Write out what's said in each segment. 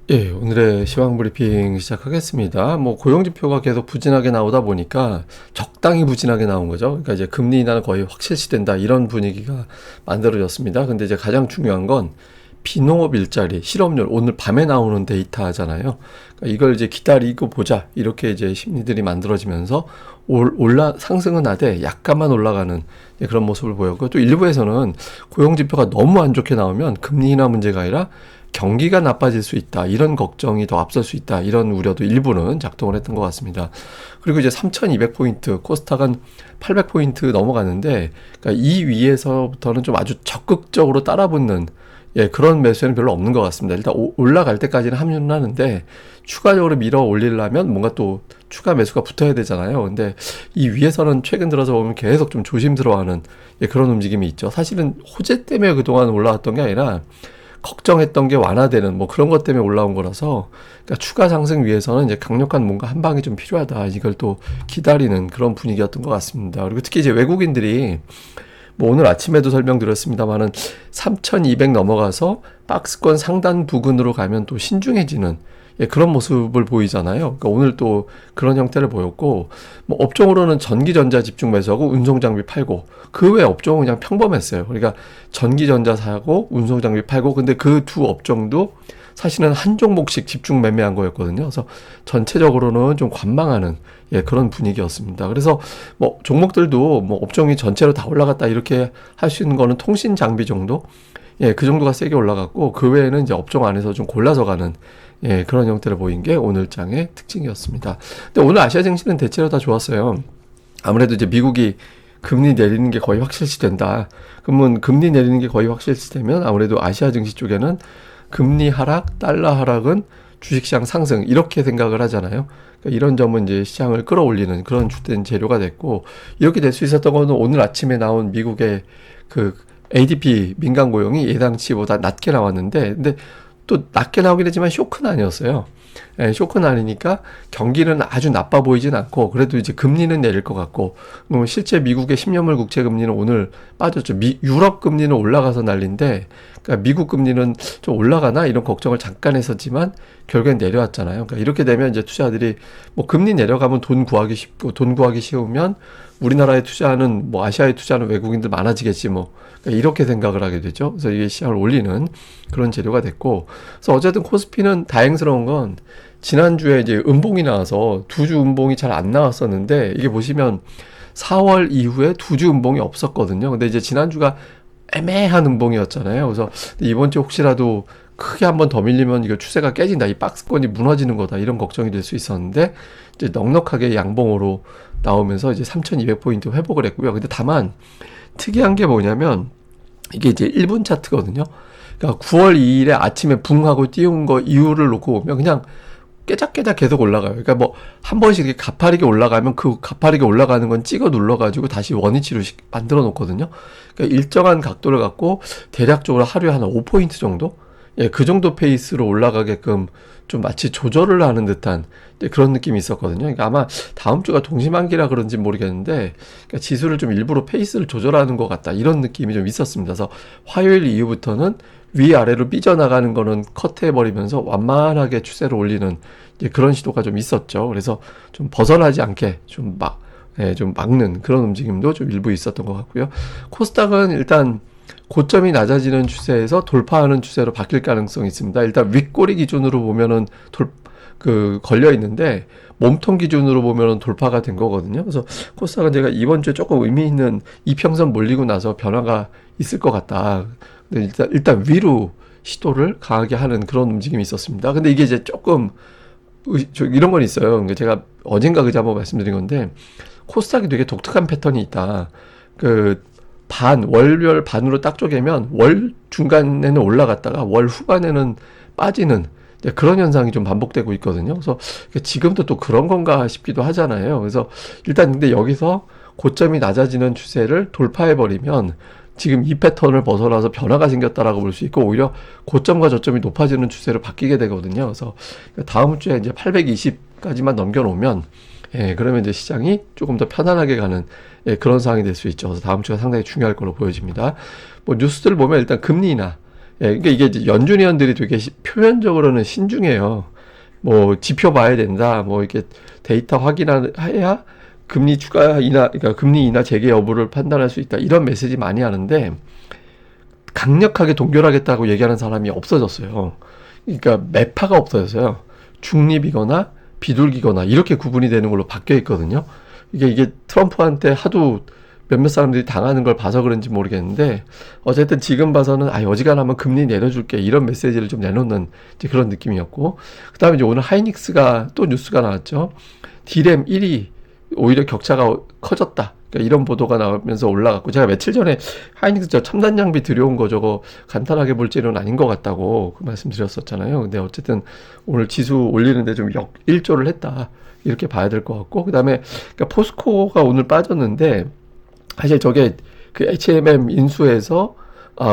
예, 오늘의 시황 브리핑 시작하겠습니다. 고용지표가 계속 부진하게 나오다 보니까 적당히 부진하게 나온 거죠. 그러니까 이제 금리 인하는 거의 확실시된다 이런 분위기가 만들어졌습니다. 근데 이제 가장 중요한 건 비농업 일자리, 실업률, 오늘 밤에 나오는 데이터잖아요. 그러니까 이걸 이제 기다리고 보자 이렇게 이제 심리들이 만들어지면서 상승은 하되 약간만 올라가는 그런 모습을 보였고, 또 일부에서는 고용지표가 너무 안 좋게 나오면 금리 인하 문제가 아니라 경기가 나빠질 수 있다, 이런 걱정이 더 앞설 수 있다, 이런 우려도 일부는 작동을 했던 것 같습니다. 그리고 이제 3200포인트, 코스닥은 800포인트 넘어가는데, 그러니까 이 위에서부터는 좀 아주 적극적으로 따라붙는 그런 매수에는 별로 없는 것 같습니다. 일단 올라갈 때까지는 합류는 하는데 추가적으로 밀어 올리려면 뭔가 또 추가 매수가 붙어야 되잖아요. 근데 이 위에서는 최근 들어서 보면 계속 좀 조심스러워하는 그런 움직임이 있죠. 사실은 호재 때문에 그동안 올라왔던 게 아니라 걱정했던 게 완화되는 그런 것 때문에 올라온 거라서, 그러니까 추가 상승 위해서는 이제 강력한 뭔가 한 방이 좀 필요하다, 이걸 또 기다리는 그런 분위기였던 것 같습니다. 그리고 특히 이제 외국인들이 오늘 아침에도 설명드렸습니다만은 3200 넘어가서 박스권 상단 부근으로 가면 또 신중해지는 그런 모습을 보이잖아요. 그러니까 오늘 또 그런 형태를 보였고, 업종으로는 전기전자 집중 매수하고 운송장비 팔고, 그 외 업종은 그냥 평범했어요. 그러니까 전기전자 사고 운송장비 팔고, 근데 그 두 업종도 사실은 한 종목씩 집중 매매한 거였거든요. 그래서 전체적으로는 좀 관망하는 그런 분위기였습니다. 그래서 종목들도 업종이 전체로 다 올라갔다 이렇게 할 수 있는 거는 통신 장비 정도, 그 정도가 세게 올라갔고, 그 외에는 이제 업종 안에서 좀 골라서 가는 그런 형태를 보인 게 오늘 장의 특징이었습니다. 근데 오늘 아시아 증시는 대체로 다 좋았어요. 아무래도 이제 미국이 금리 내리는 게 거의 확실시된다. 그러면 금리 내리는 게 거의 확실시되면 아무래도 아시아 증시 쪽에는 금리 하락, 달러 하락은 주식시장 상승, 이렇게 생각을 하잖아요. 그러니까 이런 점은 이제 시장을 끌어올리는 그런 주된 재료가 됐고, 이렇게 될 수 있었던 거는 오늘 아침에 나온 미국의 그 ADP 민간 고용이 예상치보다 낮게 나왔는데, 근데 또 낮게 나오긴 했지만 쇼크는 아니었어요. 쇼크는 아니니까 경기는 아주 나빠 보이진 않고, 그래도 이제 금리는 내릴 것 같고, 실제 미국의 10년물 국채 금리는 오늘 빠졌죠. 유럽 금리는 올라가서 난리인데, 그러니까 미국 금리는 좀 올라가나 이런 걱정을 잠깐 했었지만 결국엔 내려왔잖아요. 그러니까 이렇게 되면 이제 투자들이 금리 내려가면 돈 구하기 쉽고, 돈 구하기 쉬우면 우리나라에 투자하는 아시아에 투자하는 외국인들 많아지겠지 그러니까 이렇게 생각을 하게 되죠. 그래서 이게 시장을 올리는 그런 재료가 됐고, 그래서 어쨌든 코스피는 다행스러운 건 지난주에 이제 음봉이 나와서 두 주 음봉이 잘 안 나왔었는데, 이게 보시면 4월 이후에 두 주 음봉이 없었거든요. 근데 이제 지난주가 애매한 음봉이었잖아요. 그래서 이번 주 혹시라도 크게 한번 더 밀리면 이거 추세가 깨진다, 이 박스권이 무너지는 거다, 이런 걱정이 될 수 있었는데, 이제 넉넉하게 양봉으로 나오면서 이제 3200포인트 회복을 했고요. 근데 다만 특이한 게 뭐냐면, 이게 이제 1분 차트거든요. 그러니까 9월 2일에 아침에 붕하고 띄운 거 이유를 놓고 보면 그냥 깨작깨작 계속 올라가요. 그러니까 한 번씩 이렇게 가파르게 올라가면 그 가파르게 올라가는 건 찍어 눌러가지고 다시 원위치로 만들어 놓거든요. 그러니까 일정한 각도를 갖고 대략적으로 하루에 한 5포인트 정도? 그 정도 페이스로 올라가게끔 좀 마치 조절을 하는 듯한 그런 느낌이 있었거든요. 그러니까 아마 다음 주가 동시만기라 그런지 모르겠는데, 그러니까 지수를 좀 일부러 페이스를 조절하는 것 같다, 이런 느낌이 좀 있었습니다. 그래서 화요일 이후부터는 위아래로 삐져나가는 거는 컷해버리면서 완만하게 추세를 올리는 그런 시도가 좀 있었죠. 그래서 좀 벗어나지 않게 좀 막는 그런 움직임도 좀 일부 있었던 것 같고요. 코스닥은 일단 고점이 낮아지는 추세에서 돌파하는 추세로 바뀔 가능성이 있습니다. 일단 윗꼬리 기준으로 보면은 걸려 있는데, 몸통 기준으로 보면은 돌파가 된 거거든요. 그래서 코스닥은 제가 이번 주에 조금 의미 있는 이평선 몰리고 나서 변화가 있을 것 같다. 근데 일단 위로 시도를 강하게 하는 그런 움직임이 있었습니다. 근데 이게 이제 조금 이런 건 있어요. 그러니까 제가 어젠가 그제 한번 말씀드린 건데, 코스닥이 되게 독특한 패턴이 있다. 월별 반으로 딱 쪼개면 월 중간에는 올라갔다가 월 후반에는 빠지는 그런 현상이 좀 반복되고 있거든요. 그래서 지금도 또 그런 건가 싶기도 하잖아요. 그래서 일단 근데 여기서 고점이 낮아지는 추세를 돌파해버리면 지금 이 패턴을 벗어나서 변화가 생겼다라고 볼 수 있고, 오히려 고점과 저점이 높아지는 추세로 바뀌게 되거든요. 그래서 다음 주에 이제 820까지만 넘겨놓으면, 그러면 이제 시장이 조금 더 편안하게 가는 그런 상황이 될 수 있죠. 그래서 다음 주가 상당히 중요할 거로 보여집니다. 뉴스들을 보면 일단 금리 인하, 예, 그러니까 이게 이제 연준위원들이 되게 표면적으로는 신중해요. 뭐 지표 봐야 된다. 뭐 이렇게 데이터 확인해야 금리 추가 인하, 그러니까 금리 인하 재개 여부를 판단할 수 있다. 이런 메시지 많이 하는데 강력하게 동결하겠다고 얘기하는 사람이 없어졌어요. 그러니까 매파가 없어졌어요. 중립이거나 비둘기거나 이렇게 구분이 되는 걸로 바뀌어 있거든요. 이게 트럼프한테 하도 몇몇 사람들이 당하는 걸 봐서 그런지 모르겠는데 어쨌든 지금 봐서는 어지간하면 금리 내려줄게 이런 메시지를 좀 내놓는 이제 그런 느낌이었고, 그다음에 이제 오늘 하이닉스가 또 뉴스가 나왔죠. 디램 1위 오히려 격차가 커졌다. 그러니까 이런 보도가 나오면서 올라갔고, 제가 며칠 전에 하이닉스 저 첨단 장비 들여온 거 저거 간단하게 볼 줄은 아닌 것 같다고 그 말씀 드렸었잖아요. 근데 어쨌든 오늘 지수 올리는데 좀 역일조를 했다. 이렇게 봐야 될 것 같고, 그다음에 그러니까 포스코가 오늘 빠졌는데 사실 저게 그 H&M 인수해서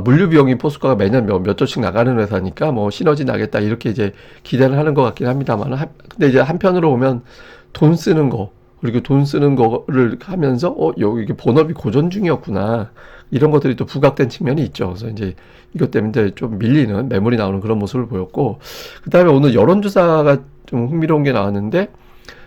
물류 비용이 포스코가 매년 몇 조씩 나가는 회사니까 뭐 시너지 나겠다 이렇게 이제 기대를 하는 것 같긴 합니다만, 근데 이제 한편으로 보면 돈 쓰는 거, 그리고 돈 쓰는 거를 하면서 여기 이게 본업이 고전 중이었구나 이런 것들이 또 부각된 측면이 있죠. 그래서 이제 이것 때문에 좀 밀리는 매물이 나오는 그런 모습을 보였고, 그다음에 오늘 여론조사가 좀 흥미로운 게 나왔는데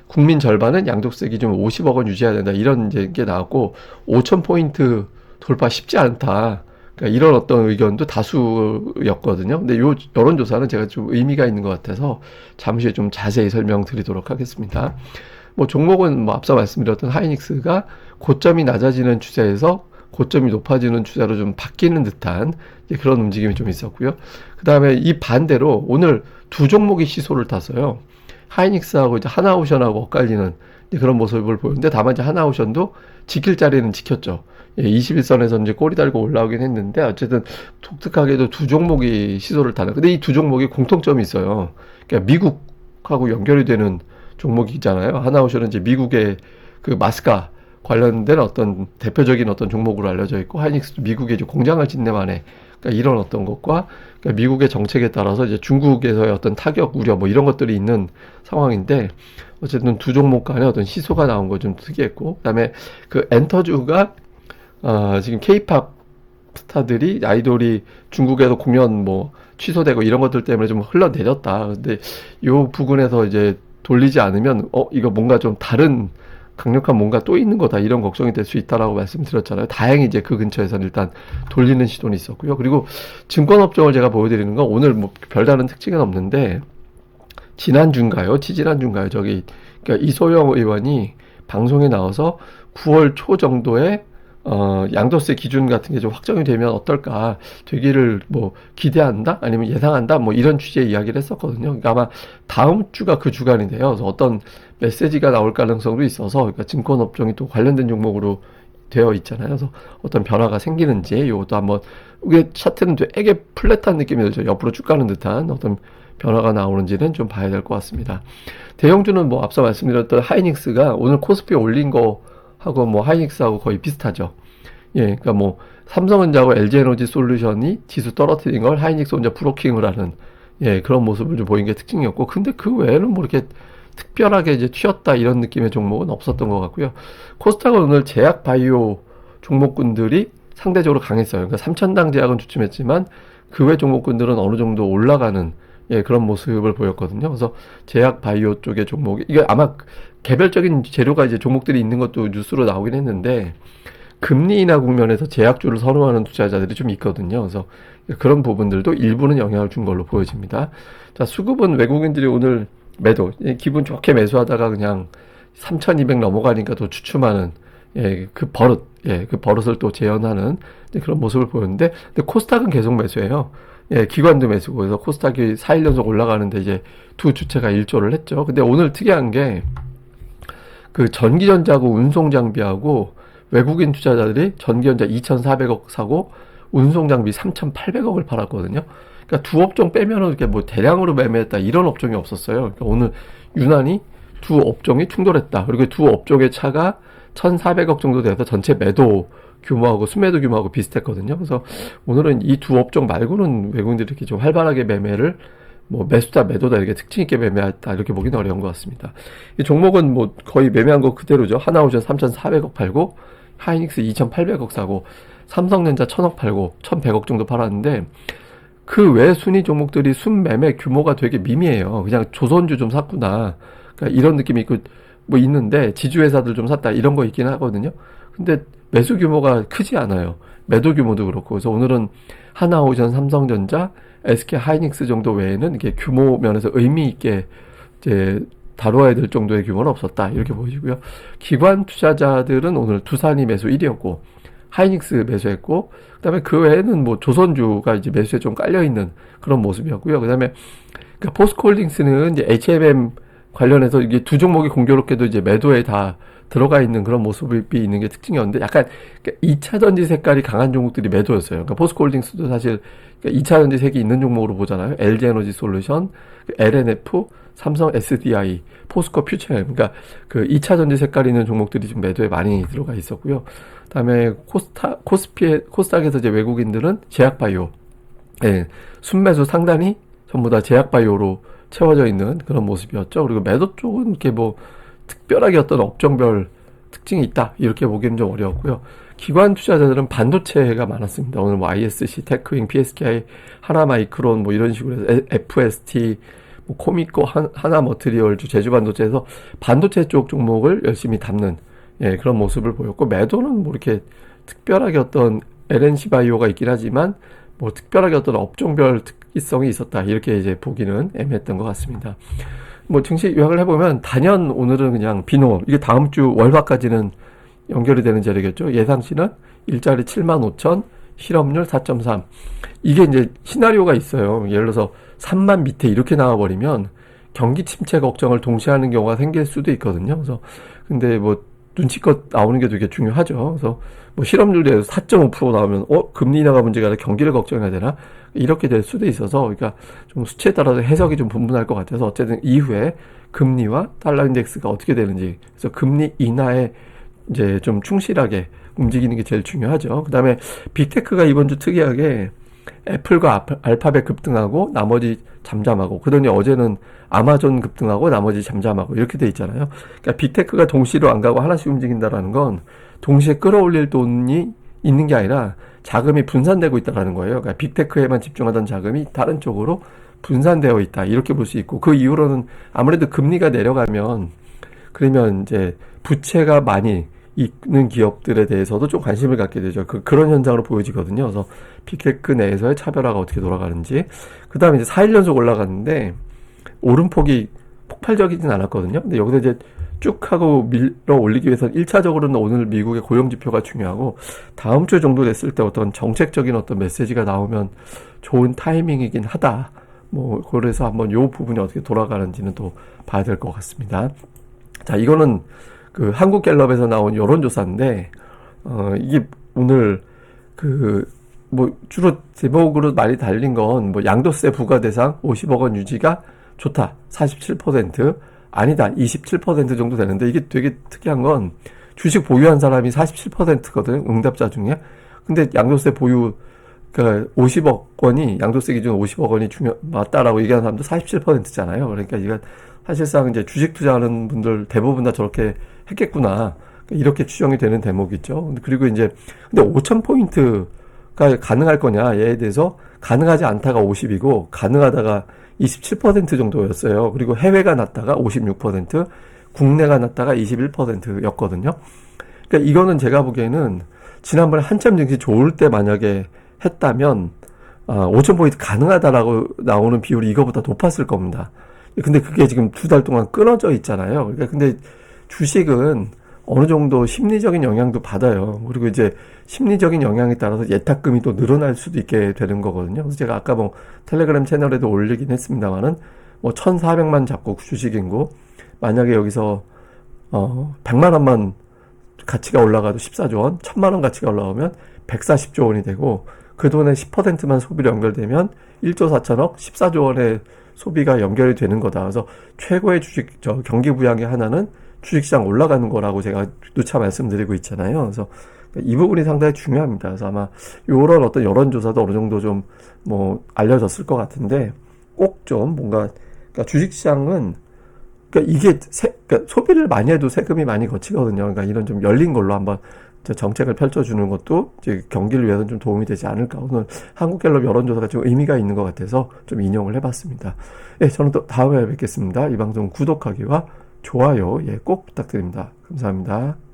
국민 절반은 양도세 기준 50억 원 유지해야 된다 이런 이제 게 나왔고, 5,000포인트 돌파 쉽지 않다. 그러니까 이런 어떤 의견도 다수였거든요. 근데 요 여론조사는 제가 좀 의미가 있는 것 같아서 잠시 후에 좀 자세히 설명드리도록 하겠습니다. 뭐 종목은 뭐 앞서 말씀드렸던 하이닉스가 고점이 낮아지는 추세에서 고점이 높아지는 추세로 좀 바뀌는 듯한 그런 움직임이 좀 있었고요. 그 다음에 이 반대로 오늘 두 종목이 시소를 탔어요. 하이닉스하고 이제 하나오션하고 엇갈리는 그런 모습을 보였는데, 다만 이제 하나오션도 지킬 자리는 지켰죠. 21선에서 이제 꼬리 달고 올라오긴 했는데 어쨌든 독특하게도 두 종목이 시소를 타는. 근데 이 두 종목이 공통점이 있어요. 그러니까 미국하고 연결이 되는 종목이잖아요. 하나오션은 이제 미국의 그 마스카 관련된 어떤 대표적인 어떤 종목으로 알려져 있고, 하이닉스도 미국의 이제 공장을 짓네만에 그러니까 이런 어떤 것과 그러니까 미국의 정책에 따라서 이제 중국에서의 어떤 타격 우려 뭐 이런 것들이 있는 상황인데, 어쨌든 두 종목 간에 어떤 시소가 나온 거 좀 특이했고, 그다음에 그 엔터주가 지금 케이팝 스타들이 아이돌이 중국에서 공연 뭐 취소되고 이런 것들 때문에 좀 흘러내렸다. 근데 요 부분에서 이제 돌리지 않으면 이거 뭔가 좀 다른 강력한 뭔가 또 있는 거다 이런 걱정이 될 수 있다라고 말씀드렸잖아요. 다행히 이제 그 근처에서는 일단 돌리는 시도는 있었고요. 그리고 증권업종을 제가 보여드리는 건 오늘 뭐 별다른 특징은 없는데, 지난주인가요? 지지난주인가요? 그러니까 이소영 의원이 방송에 나와서 9월 초 정도에 양도세 기준 같은 게 좀 확정이 되면 어떨까, 되기를 뭐 기대한다? 아니면 예상한다? 뭐 이런 취지의 이야기를 했었거든요. 그러니까 아마 다음 주가 그 주간인데요. 그래서 어떤 메시지가 나올 가능성도 있어서, 그러니까 증권업종이 또 관련된 종목으로 되어 있잖아요. 그래서 어떤 변화가 생기는지, 이것도 한번, 이게 차트는 되게 플랫한 느낌이 들죠. 옆으로 쭉 가는 듯한 어떤 변화가 나오는지는 좀 봐야 될 것 같습니다. 대형주는 뭐 앞서 말씀드렸던 하이닉스가 오늘 코스피 올린 거 하고 뭐 하이닉스하고 거의 비슷하죠. 예, 그러니까 뭐 삼성전자하고 LG에너지 솔루션이 지수 떨어뜨린 걸 하이닉스 혼자 브로킹을 하는 그런 모습을 좀 보인 게 특징이었고, 근데 그 외에는 뭐 이렇게 특별하게 이제 튀었다 이런 느낌의 종목은 없었던 것 같고요. 코스닥은 오늘 제약 바이오 종목군들이 상대적으로 강했어요. 그러니까 3천당 제약은 주춤했지만 그 외 종목군들은 어느 정도 올라가는 그런 모습을 보였거든요. 그래서 제약 바이오 쪽의 종목이, 이게 아마 개별적인 재료가 이제 종목들이 있는 것도 뉴스로 나오긴 했는데, 금리 인하 국면에서 제약주를 선호하는 투자자들이 좀 있거든요. 그래서 그런 부분들도 일부는 영향을 준 걸로 보여집니다. 자, 수급은 외국인들이 오늘 매도, 기분 좋게 매수하다가 그냥 3,200 넘어가니까 또 주춤하는, 그 버릇을 또 재현하는 그런 모습을 보였는데, 근데 코스닥은 계속 매수해요. 기관도 매수고, 그래서 코스닥이 4일 연속 올라가는데 이제 두 주체가 일조를 했죠. 근데 오늘 특이한 게, 그 전기전자하고 운송장비하고 외국인 투자자들이 전기전자 2,400억 사고 운송장비 3,800억을 팔았거든요. 그러니까 두 업종 빼면은 이렇게 뭐 대량으로 매매했다 이런 업종이 없었어요. 그러니까 오늘 유난히 두 업종이 충돌했다. 그리고 두 업종의 차가 1,400억 정도 돼서 전체 매도 규모하고 수매도 규모하고 비슷했거든요. 그래서 오늘은 이 두 업종 말고는 외국인들이 이렇게 좀 활발하게 매매를, 뭐 매수다 매도다 이렇게 특징 있게 매매했다 이렇게 보기는 어려운 것 같습니다. 이 종목은 뭐 거의 매매한 거 그대로죠. 하나오션 3,400억 팔고 하이닉스 2,800억 사고 삼성전자 1,000억 팔고 1,100억 정도 팔았는데, 그 외 순위 종목들이 순매매 규모가 되게 미미해요. 그냥 조선주 좀 샀구나. 그러니까 이런 느낌이 있고, 뭐 있는데, 지주회사들 좀 샀다. 이런 거 있긴 하거든요. 근데 매수 규모가 크지 않아요. 매도 규모도 그렇고. 그래서 오늘은 하나오션, 삼성전자, SK 하이닉스 정도 외에는 이게 규모 면에서 의미 있게 이제 다뤄야 될 정도의 규모는 없었다. 이렇게 보시고요. 기관 투자자들은 오늘 두산이 매수 1위였고, 하이닉스 매수했고, 그다음에 그 외에는 뭐 조선주가 이제 매수에 좀 깔려 있는 그런 모습이었고요. 그다음에 그러니까 포스코홀딩스는 이제 HMM 관련해서 이게 두 종목이 공교롭게도 이제 매도에 다 들어가 있는 그런 모습이 있는 게 특징이었는데, 약간 2차 전지 색깔이 강한 종목들이 매도였어요. 그러니까 포스코홀딩스도 사실 2차 전지 색이 있는 종목으로 보잖아요. LG에너지 솔루션, LNF, 삼성 SDI, 포스코 퓨처엠. 그러니까 그 2차 전지 색깔 있는 종목들이 좀 매도에 많이 들어가 있었고요. 그다음에 코스닥에서 이제 외국인들은 제약바이오, 예, 순매수 상단이 전부 다 제약바이오로 채워져 있는 그런 모습이었죠. 그리고 매도 쪽은 이렇게 뭐 특별하게 어떤 업종별 특징이 있다 이렇게 보기는 좀 어려웠고요. 기관 투자자들은 반도체가 많았습니다. 오늘 뭐 ISC, 테크윙, PSKI, 하나마이크론 뭐 이런 식으로 해서 FST, 뭐 코미코, 하나머트리얼즈, 제주반도체에서 반도체 쪽 종목을 열심히 담는, 예, 그런 모습을 보였고, 매도는 뭐 이렇게 특별하게 어떤 LNC 바이오가 있긴 하지만 뭐 특별하게 어떤 업종별 특이성이 있었다 이렇게 이제 보기는 애매했던 것 같습니다. 뭐 증시 요약을 해보면 단연 오늘은 그냥 비노, 이게 다음 주 월화까지는 연결이 되는 자리겠죠. 예상치는 일자리 75,000, 실업률 4.3. 이게 이제 시나리오가 있어요. 예를 들어서 3만 밑에 이렇게 나와버리면 경기 침체 걱정을 동시에 하는 경우가 생길 수도 있거든요. 그래서 근데 뭐 눈치껏 나오는 게 되게 중요하죠. 그래서 뭐 실업률에서 4.5% 나오면 금리 인하가 문제가 아니라 경기를 걱정해야 되나? 이렇게 될 수도 있어서, 그러니까 좀 수치에 따라서 해석이 좀 분분할 것 같아서 어쨌든 이후에 금리와 달러 인덱스가 어떻게 되는지, 그래서 금리 인하에 이제 좀 충실하게 움직이는 게 제일 중요하죠. 그다음에 빅테크가 이번 주 특이하게 애플과 알파벳 급등하고 나머지 잠잠하고, 그러더니 어제는 아마존 급등하고 나머지 잠잠하고 이렇게 돼 있잖아요. 그러니까 빅테크가 동시로 안 가고 하나씩 움직인다라는 건 동시에 끌어올릴 돈이 있는 게 아니라 자금이 분산되고 있다라는 거예요. 그러니까 빅테크에만 집중하던 자금이 다른 쪽으로 분산되어 있다 이렇게 볼 수 있고, 그 이후로는 아무래도 금리가 내려가면 그러면 이제 부채가 많이 있는 기업들에 대해서도 좀 관심을 갖게 되죠. 그런 현상으로 보여지거든요. 그래서 빅테크 내에서의 차별화가 어떻게 돌아가는지. 그 다음에 이제 4일 연속 올라갔는데 오름폭이 폭발적이진 않았거든요. 근데 여기서 이제 쭉 하고 밀어 올리기 위해서는 1차적으로는 오늘 미국의 고용지표가 중요하고, 다음 주 정도 됐을 때 어떤 정책적인 어떤 메시지가 나오면 좋은 타이밍이긴 하다. 뭐, 그래서 한번 요 부분이 어떻게 돌아가는지는 또 봐야 될 것 같습니다. 자, 이거는 그 한국갤럽에서 나온 여론조사인데, 이게 오늘 뭐 주로 제목으로 많이 달린 건 뭐 양도세 부과 대상 50억 원 유지가 좋다. 47%. 아니다. 27% 정도 되는데, 이게 되게 특이한 건 주식 보유한 사람이 47%거든. 응답자 중에. 근데 양도세 보유, 그러니까 50억 원이, 양도세 기준 50억 원이 맞다라고 얘기하는 사람도 47%잖아요. 그러니까 이건 사실상 이제 주식 투자하는 분들 대부분 다 저렇게 했겠구나. 이렇게 추정이 되는 대목이죠. 그리고 이제, 근데 5,000포인트가 가능할 거냐에 대해서 가능하지 않다가 50이고, 가능하다가 27% 정도였어요. 그리고 해외가 낮다가 56%, 국내가 낮다가 21%였거든요. 그러니까 이거는 제가 보기에는 지난번에 한참 증시 좋을 때 만약에 했다면 5,000포인트 가능하다라고 나오는 비율이 이거보다 높았을 겁니다. 근데 그게 지금 2달 동안 끊어져 있잖아요. 그러니까 근데 주식은 어느 정도 심리적인 영향도 받아요. 그리고 이제 심리적인 영향에 따라서 예탁금이 또 늘어날 수도 있게 되는 거거든요. 그래서 제가 아까 뭐 텔레그램 채널에도 올리긴 했습니다만은 뭐 1,400만 잡고 주식인고, 만약에 여기서 100만 원만 가치가 올라가도 14조 원, 1,000만 원 가치가 올라오면 140조 원이 되고, 그 돈의 10%만 소비로 연결되면 1조 4천억, 14조 원의 소비가 연결이 되는 거다. 그래서 최고의 경기 부양의 하나는 주식시장 올라가는 거라고 제가 누차 말씀드리고 있잖아요. 그래서 이 부분이 상당히 중요합니다. 그래서 아마 요런 어떤 여론조사도 어느 정도 좀 뭐 알려졌을 것 같은데, 꼭 좀 뭔가, 그러니까 주식시장은, 그러니까 이게 그러니까 소비를 많이 해도 세금이 많이 거치거든요. 그러니까 이런 좀 열린 걸로 한번 정책을 펼쳐주는 것도 이제 경기를 위해서는 좀 도움이 되지 않을까. 오늘 한국갤럽 여론조사가 좀 의미가 있는 것 같아서 좀 인용을 해봤습니다. 예, 저는 또 다음에 뵙겠습니다. 이 방송 구독하기와 좋아요, 예, 꼭 부탁드립니다. 감사합니다.